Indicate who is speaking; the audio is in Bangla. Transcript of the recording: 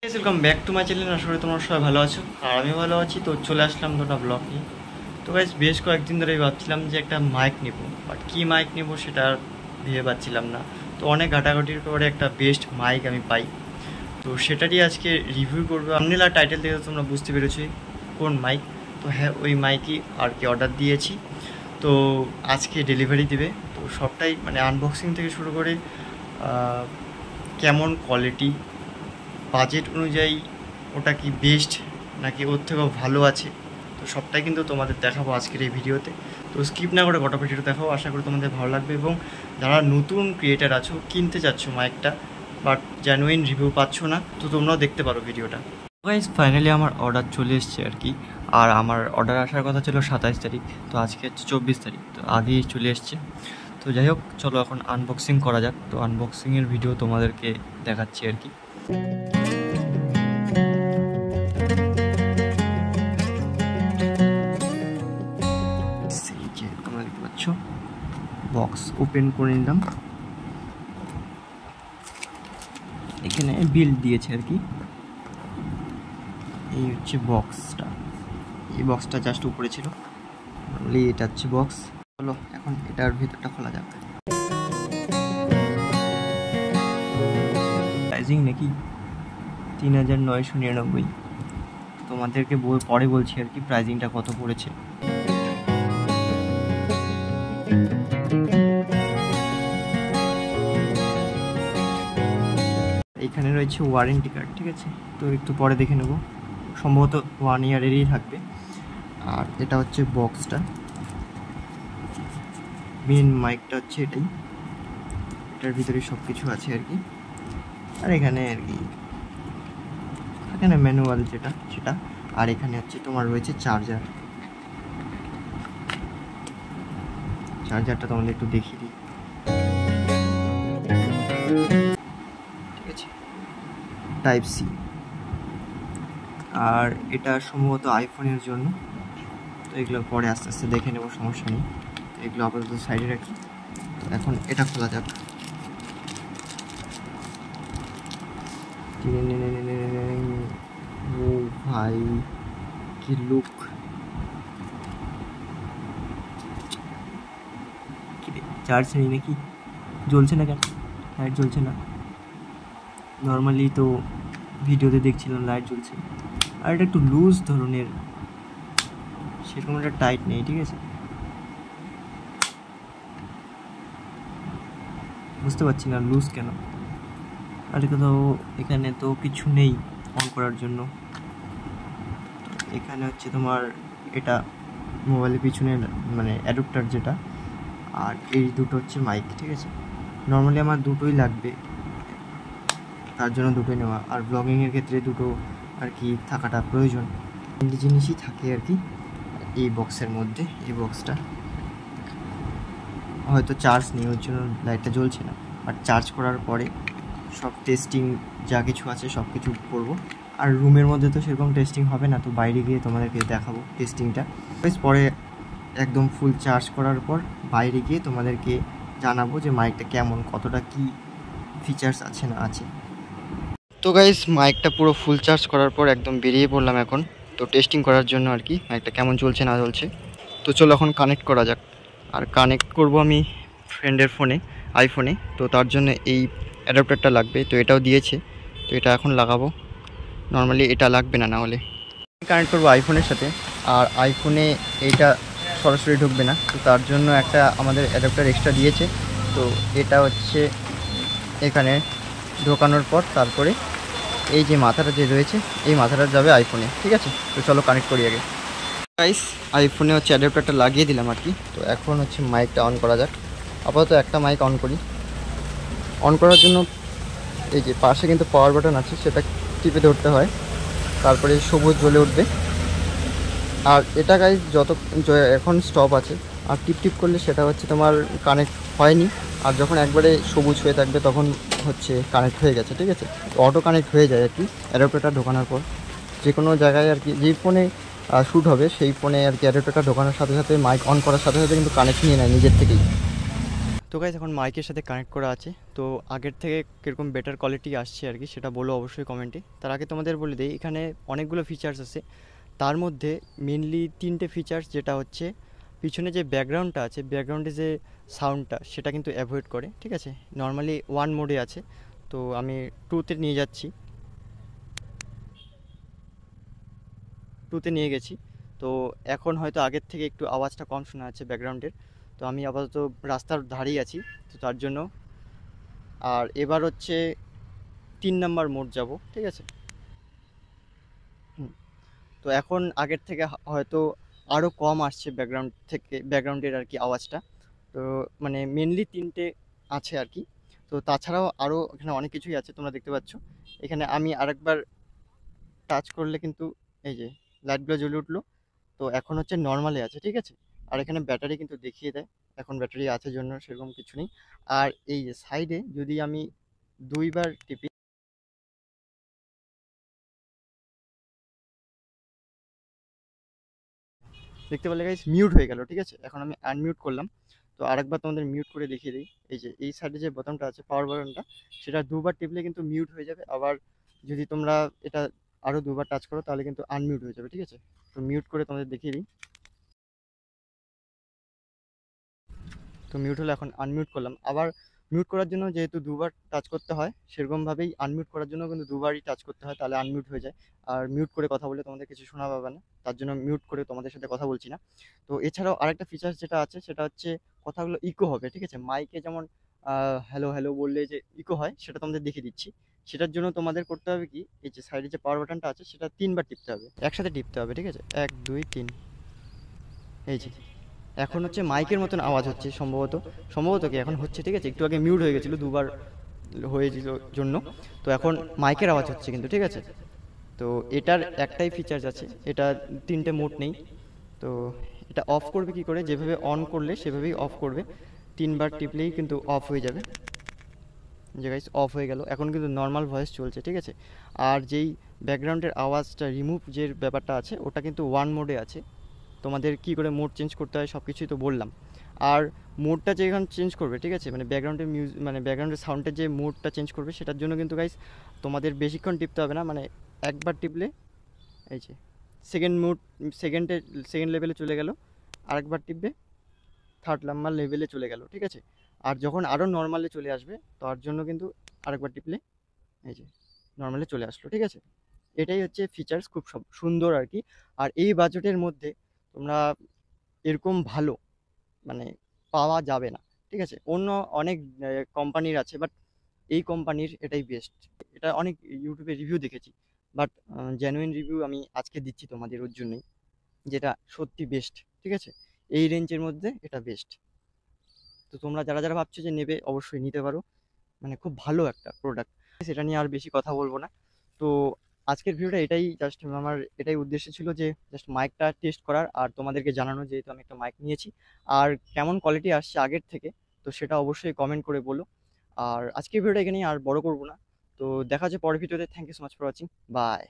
Speaker 1: Welcome back to my channel. আশা করি তোমরা সবাই ভালো আছো আর আমি ভালো আছি। তো চলে আসলাম দুটো ব্লগ নিয়ে। তো গাইস বেশ কয়েকদিন ধরেই ভাবছিলাম যে একটা মাইক নেব, বাট কী মাইক নেব সেটা ভেবে পাচ্ছিলাম না। তো অনেক ঘাটাঘাটির পরে একটা বেস্ট মাইক আমি পাই, তো সেটারই আজকে রিভিউ করবো। থাম্বনেল আর টাইটেল দেখে তোমরা বুঝতে পেরেছি কোন মাইক। তো হ্যাঁ, ওই মাইকই আর কি অর্ডার দিয়েছি। তো আজকে ডেলিভারি দেবে। তো সবটাই মানে আনবক্সিং থেকে শুরু করে কেমন কোয়ালিটি, বাজেট অনুযায়ী ওটা কি বেস্ট নাকি ওর থেকেও ভালো আছে, তো সবটাই কিন্তু তোমাদের দেখাবো আজকের এই ভিডিওতে। তো স্কিপ না করে গোটা ভিডিওটা দেখাবো, আশা করি তোমাদের ভালো লাগবে। এবং যারা নতুন ক্রিয়েটার আছো, কিনতে চাচ্ছ মাইকটা বাট জেনুইন রিভিউ পাচ্ছ না, তো তোমরাও দেখতে পারো ভিডিওটা। গাইস ফাইনালি আমার অর্ডার চলে এসছে আর কি। আর আমার অর্ডার আসার কথা ছিল 27 তারিখ, তো আজকে হচ্ছে 24 তারিখ, তো আগেই চলে এসছে। তো যাই হোক, চলো এখন আনবক্সিং করা যাক। তো আনবক্সিংয়ের ভিডিও তোমাদেরকে দেখাচ্ছি আর কি। তোমরা দেখতে পাচ্ছ বক্স ওপেন করে নিলাম। এখানে বিল দিয়েছে আর কি। এই হচ্ছে বক্সটা, এই বক্সটা জাস্ট উপরে ছিল, এটা হচ্ছে বক্স। চলো এখন এটার ভিতরটা খোলা যাক। প্রাইজিং নাকি 3999। তোমাদেরকে পরে বলছি আর কি প্রাইজিংটা কত পড়েছে। এখানে রয়েছে ওয়ারেন্টি কার্ড, ঠিক আছে। তো একটু পরে দেখে নেব, সম্ভবত 1 ইয়ারেরই থাকবে। আর এটা হচ্ছে বক্সটা, মেন মাইকটা হচ্ছে এটাই, এটার ভিতরে সব কিছু আছে আর কি। আর এখানে আর কি এখানে ম্যানুয়াল যেটা সেটা। আর এখানে হচ্ছে তোমার রয়েছে চার্জারটা তোমাদের একটু দেখিয়ে দিই, ঠিক আছে। Type C. আর এটা সম্ভবত আইফোনের জন্য, তো এগুলো পরে আস্তে আস্তে দেখে নেবো, সমস্যা নেই। তো এগুলো আপাতত সাইডে রাখি। তো এখন এটা খোলা যাক। ও ভাই কি লুক! চার্জ নেই নাকি? জ্বলছে না কেন? লাইট জ্বলছে না। নর্মালি তো ভিডিওতে দেখছিলাম লাইট জ্বলছে। আর এটা একটু লুজ ধরনের, সেরকম একটা টাইট নেই, ঠিক আছে। বুঝতে পারছি না লুজ কেন। আর কোথাও এখানে তো কিছু নেই অন করার জন্য। এখানে হচ্ছে তোমার এটা মোবাইলের পিছনে মানে অ্যাডাপ্টার যেটা, আর এই দুটো হচ্ছে মাইক, ঠিক আছে। নর্মালি আমার দুটোই লাগবে, তার জন্য দুটোই নেওয়া। আর ব্লগিংয়ের ক্ষেত্রে দুটো আর কি থাকাটা প্রয়োজন, তিনটি জিনিসই থাকে আর কি এই বক্সের মধ্যে। এই বক্সটা হয়তো চার্জ নেই, ওর জন্য লাইটটা জ্বলছে না, বাট চার্জ করার পরে সব টেস্টিং যা কিছু আছে সব কিছু করবো। আর রুমের মধ্যে তো সেরকম টেস্টিং হবে না, তো বাইরে গিয়ে তোমাদেরকে দেখাবো টেস্টিংটা। পরে একদম ফুল চার্জ করার পর বাইরে গিয়ে তোমাদেরকে জানাবো যে মাইকটা কেমন, কতটা কি ফিচার্স আছে না আছে। তো গাইস মাইকটা পুরো ফুল চার্জ করার পর একদম বেরিয়ে পড়লাম এখন, তো টেস্টিং করার জন্য আর কি মাইকটা কেমন চলছে না চলছে। তো চলো এখন কানেক্ট করা যাক। আর কানেক্ট করব আমি ফ্রেন্ডের ফোনে, আইফোনে। তো তার জন্য এই অ্যাডাপ্টারটা লাগবে, তো এটাও দিয়েছে। তো এটা এখন লাগাবো, নর্মালি এটা লাগবে না, না হলে কানেক্ট করবো আইফোনের সাথে। আর আইফোনে এইটা সরাসরি ঢুকবে না, তো তার জন্য একটা আমাদের অ্যাডাপ্টার এক্সট্রা দিয়েছে। তো এটা হচ্ছে এখানে ঢোকানোর পর তারপরে এই যে মাথাটা যে রয়েছে, এই মাথাটা যাবে আইফোনে, ঠিক আছে। তো চলো কানেক্ট করি আগে। গাইস আইফোনে হচ্ছে অ্যাডাপ্টারটা লাগিয়ে দিলাম আর কি। তো এখন হচ্ছে মাইকটা অন করা যাক। আপাতত একটা মাইক অন করি। অন করার জন্য এই যে পাশে কিন্তু পাওয়ার বাটন আছে, সেটা টিপে ধরতে হয়, তারপরে সবুজ জ্বলে উঠবে। আর এটা গাইস এখন স্টপ আছে, আর টিপ করলে সেটা হচ্ছে তোমার কানেক্ট হয়নি। আর যখন একবারে সবুজ হয়ে থাকবে তখন হচ্ছে কানেক্ট হয়ে গেছে, ঠিক আছে। অটো কানেক্ট হয়ে যায় আর কি অ্যাডাপ্টারটা ঢোকানোর পর। যে কোনো জায়গায় আর কি যেই ফোনে শ্যুট হবে সেই ফোনে আর কি অ্যাডাপ্টারটা ঢোকানোর সাথে সাথে মাইক অন করার সাথে সাথে কিন্তু কানেক্ট নিয়ে নেয় নিজের থেকেই। তো তো গাইস এখন মাইকের সাথে কানেক্ট করা আছে, তো আগের থেকে কীরকম বেটার কোয়ালিটি আসছে আর কি সেটা বলো অবশ্যই কমেন্টে। তার আগে তোমাদের বলে দিই এখানে অনেকগুলো ফিচার্স আছে, তার মধ্যে মেনলি 3টে ফিচার্স, যেটা হচ্ছে পিছনে যে ব্যাকগ্রাউন্ডটা আছে, ব্যাকগ্রাউন্ডে যে সাউন্ডটা সেটা কিন্তু অ্যাভয়েড করে, ঠিক আছে। নর্মালি 1 মোডে আছে, তো আমি 2তে নিয়ে যাচ্ছি, 2তে নিয়ে গেছি। তো এখন হয়তো আগের থেকে একটু আওয়াজটা কম শোনা যাচ্ছে ব্যাকগ্রাউন্ডের। তো আমি আপাতত রাস্তার ধারেই আছি, তো তার জন্য। আর এবার হচ্ছে 3 নাম্বার মোড যাব, ঠিক আছে। হুম। তো এখন আগের থেকে হয়তো আরও কম আসছে ব্যাকগ্রাউন্ড থেকে, ব্যাকগ্রাউন্ডের আর কি আওয়াজটা। তো মানে মেনলি 3টে আছে আর কি। তো তাছাড়াও আরও এখানে অনেক কিছুই আছে, তোমরা দেখতে পাচ্ছ। এখানে আমি আরেকবার টাচ করলে কিন্তু এই যে লাইটগুলো জ্বলে উঠলো। তো এখন হচ্ছে নর্মালে আছে, ঠিক আছে। আর এখানে ব্যাটারি কিন্তু দেখিয়ে দেয়, এখন ব্যাটারি আছে জন্য সেরকম কিছু নেই। আর এই যে সাইডে যদি আমি 2বার টিপি, দেখতে পেলে গাইস মিউট হয়ে গেল, ঠিক আছে। এখন আমি আনমিউট করলাম, তো আরেকবার তোমাদের মিউট করে দেখিয়ে দিই। এই যে এই সাইডে যে বোতামটা আছে, পাওয়ার বাটনটা, সেটা 2বার টিপলে কিন্তু মিউট হয়ে যাবে। আবার যদি তোমরা এটা আরও 2বার টাচ করো তাহলে কিন্তু আনমিউট হয়ে যাবে, ঠিক আছে। তো মিউট করে তোমাদের দেখিয়ে দিই। তো মিউট হলো, এখন আনমিউট করলাম। আবার মিউট করার জন্য যেহেতু 2বার টাচ করতে হয়, সেরকমভাবেই আনমিউট করার জন্য কিন্তু 2বারই টাচ করতে হয়, তাহলে আনমিউট হয়ে যায়। আর মিউট করে কথা বলে তোমাদের কিছু শোনা পাবে না, তার জন্য মিউট করে তোমাদের সাথে কথা বলছি না। তো এছাড়াও আরেকটা ফিচার্স যেটা আছে সেটা হচ্ছে কথাগুলো ইকো হবে, ঠিক আছে। মাইকে যেমন হ্যালো হ্যালো বললে যে ইকো হয়, সেটা তোমাদের দেখিয়ে দিচ্ছি। সেটার জন্য তোমাদের করতে হবে কি, এই যে সাইডে যে পাওয়ার বাটনটা আছে সেটা 3বার টিপতে হবে, একসাথে টিপতে হবে, ঠিক আছে। 1 2 3। এই যে এখন হচ্ছে মাইকের মতন আওয়াজ হচ্ছে, সম্ভবত সম্ভবত কি এখন হচ্ছে, ঠিক আছে। একটু আগে মিউট হয়ে গেছিলো 2বার হয়েছিল জন্য, তো এখন মাইকের আওয়াজ হচ্ছে কিন্তু, ঠিক আছে। তো এটার একটাই ফিচার্স আছে, এটা 3টে মোড নেই। তো এটা অফ করবে কি করে, যেভাবে অন করলে সেভাবেই অফ করবে, 3বার টিপলেই কিন্তু অফ হয়ে যাবে। যে গাইস অফ হয়ে গেল, এখন কিন্তু নর্মাল ভয়েস চলছে, ঠিক আছে। আর যেই ব্যাকগ্রাউন্ডের আওয়াজটা রিমুভ যে ব্যাপারটা আছে, ওটা কিন্তু 1 মোডে আছে। তোমাদের কি করে মোড চেঞ্জ করতে হয় সব কিছুই তো বললাম। আর মোডটা যে এখন চেঞ্জ করবে, ঠিক আছে, মানে ব্যাকগ্রাউন্ডের মানে ব্যাকগ্রাউন্ডের সাউন্ডের যে মোডটা চেঞ্জ করবে, সেটার জন্য কিন্তু গাইস তোমাদের বেশিক্ষণ টিপতে হবে না, মানে একবার টিপলে এই যে সেকেন্ড মোড, সেকেন্ড লেভেলে চলে গেল। আরেকবার টিপবে 3rd নাম্বার লেভেলে চলে গেল, ঠিক আছে। আর যখন আরও নর্মালে চলে আসবে, তার জন্য কিন্তু আরেকবার টিপলে এই যে নর্মালে চলে আসলো, ঠিক আছে। এটাই হচ্ছে ফিচার্স, খুব সুন্দর আর কি। আর এই বাজেটের মধ্যে তোমরা এরকম ভালো মানে পাওয়া যাবে না, ঠিক আছে। অন্য অনেক কোম্পানির আছে, বাট এই কোম্পানির এটাই বেস্ট। এটা অনেক ইউটিউবে রিভিউ দেখেছি, বাট জেনুইন রিভিউ আমি আজকে দিচ্ছি তোমাদের ওর জন্যই, যেটা সত্যি বেস্ট, ঠিক আছে। এই রেঞ্জের মধ্যে এটা বেস্ট। তো তোমরা যারা যারা ভাবছো যে নেবে, অবশ্যই নিতে পারো, মানে খুব ভালো একটা প্রোডাক্ট। সেটা নিয়ে আর বেশি কথা বলবো না। তো আজকের ভিডিওটা এটাই, জাস্ট আমার এটাই উদ্দেশ্য ছিল যে জাস্ট মাইকটা টেস্ট করার আর তোমাদেরকে জানানো, যেহেতু আমি একটা মাইক নিয়েছি আর কেমন কোয়ালিটি আসছে আগের থেকে, তো সেটা অবশ্যই কমেন্ট করে বলো। আর আজকের ভিডিওটা এখানেই, আর বড় করবো না। তো দেখা হচ্ছে পরের ভিডিওতে। Thank you so much for watching, by.